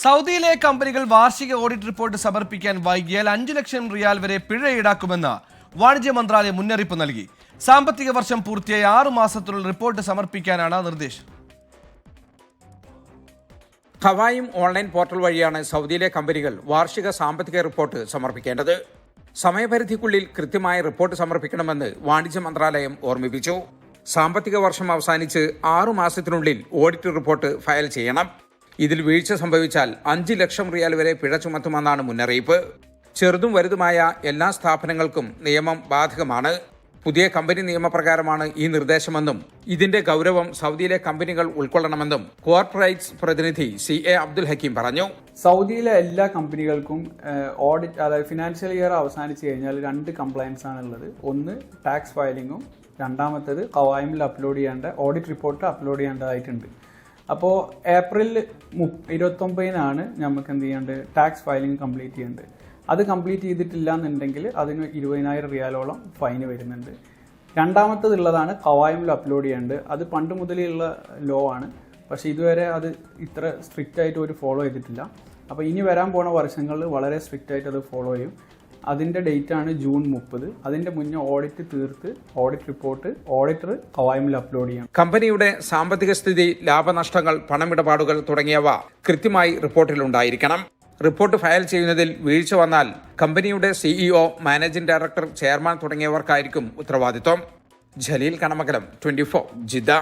സൗദിയിലെ കമ്പനികൾ വാർഷിക ഓഡിറ്റ് റിപ്പോർട്ട് സമർപ്പിക്കാൻ വൈകിയാൽ 5 ലക്ഷം റിയാൽ വരെ പിഴ ഈടാക്കുമെന്ന് വാണിജ്യ മന്ത്രാലയം മുന്നറിയിപ്പ് നൽകി. സാമ്പത്തിക വർഷം പൂർത്തിയായ 6 മാസത്തിനുള്ളിൽ റിപ്പോർട്ട് സമർപ്പിക്കാനാണ് നിർദ്ദേശം. ഖവായിം ഓൺലൈൻ പോർട്ടൽ വഴിയാണ് സൗദിയിലെ കമ്പനികൾ വാർഷിക സാമ്പത്തിക റിപ്പോർട്ട് സമർപ്പിക്കേണ്ടത്. സമയപരിധിക്കുള്ളിൽ കൃത്യമായ റിപ്പോർട്ട് സമർപ്പിക്കണമെന്ന് വാണിജ്യ മന്ത്രാലയം ഓർമ്മിപ്പിച്ചു. സാമ്പത്തിക വർഷം അവസാനിച്ച് 6 മാസത്തിനുള്ളിൽ ഓഡിറ്റ് റിപ്പോർട്ട് ഫയൽ ചെയ്യണം. ഇതിൽ വീഴ്ച സംഭവിച്ചാൽ 5 ലക്ഷം റിയാൽ വരെ പിഴ ചുമത്തുമെന്നാണ് മുന്നറിയിപ്പ്. ചെറുതും വലുതുമായ എല്ലാ സ്ഥാപനങ്ങൾക്കും നിയമം ബാധകമാണ്. പുതിയ കമ്പനി നിയമപ്രകാരമാണ് ഈ നിർദ്ദേശമെന്നും ഇതിന്റെ ഗൗരവം സൗദിയിലെ കമ്പനികൾ ഉൾക്കൊള്ളണമെന്നും കോർപ്പറേറ്റ്സ് പ്രതിനിധി CA അബ്ദുൽ ഹക്കീം പറഞ്ഞു. സൗദിയിലെ എല്ലാ കമ്പനികൾക്കും ഓഡിറ്റ്, അതായത് ഫിനാൻഷ്യൽ ഇയർ അവസാനിച്ച് കഴിഞ്ഞാൽ 2 കംപ്ലയൻസ് ആണുള്ളത്. ഒന്ന് ടാക്സ് ഫയലിങ്ങും, രണ്ടാമത്തേത് ഖവായിമിൽ അപ്ലോഡ് ചെയ്യേണ്ട ഓഡിറ്റ് റിപ്പോർട്ട് അപ്ലോഡ് ചെയ്യേണ്ടതായിട്ടുണ്ട്. അപ്പോൾ ഏപ്രിൽ 29-നാണ് നമുക്ക് എന്ത് ചെയ്യേണ്ടത്, ടാക്സ് ഫയലിംഗ് കംപ്ലീറ്റ് ചെയ്യേണ്ടത്. അത് കംപ്ലീറ്റ് ചെയ്തിട്ടില്ല എന്നുണ്ടെങ്കിൽ അതിന് 20,000 റിയാലോളം ഫൈന് വരുന്നുണ്ട്. രണ്ടാമത്തേതുള്ളതാണ് ഖവായിമിൽ അപ്ലോഡ് ചെയ്യേണ്ടത്. അത് പണ്ട് മുതലുള്ള ലോ ആണ്, പക്ഷേ ഇതുവരെ അത് ഇത്ര സ്ട്രിക്റ്റ് ആയിട്ട് ഒരു ഫോളോ ചെയ്തിട്ടില്ല. അപ്പോൾ ഇനി വരാൻ പോണ വർഷങ്ങളിൽ വളരെ സ്ട്രിക്റ്റ് ആയിട്ട് അത് ഫോളോ ചെയ്യും. അതിൻ്റെ ഡേറ്റാണ് ജൂൺ 30. അതിൻ്റെ മുന്നേ ഓഡിറ്റ് തീർത്ത് ഓഡിറ്റ് റിപ്പോർട്ട് ഓഡിറ്റർ ഖവായിമിൽ അപ്ലോഡ് ചെയ്യണം. കമ്പനിയുടെ സാമ്പത്തിക സ്ഥിതി, ലാഭനഷ്ടങ്ങൾ, പണമിടപാടുകൾ തുടങ്ങിയവ കൃത്യമായി റിപ്പോർട്ടിലുണ്ടായിരിക്കണം. റിപ്പോർട്ട് ഫയൽ ചെയ്യുന്നതിൽ വീഴ്ച വന്നാൽ കമ്പനിയുടെ CEO, മാനേജിംഗ് ഡയറക്ടർ, ചെയർമാൻ തുടങ്ങിയവർക്കായിരിക്കും ഉത്തരവാദിത്വം. ജലീൽ കണമകലം, 24, ജിദ്ദ.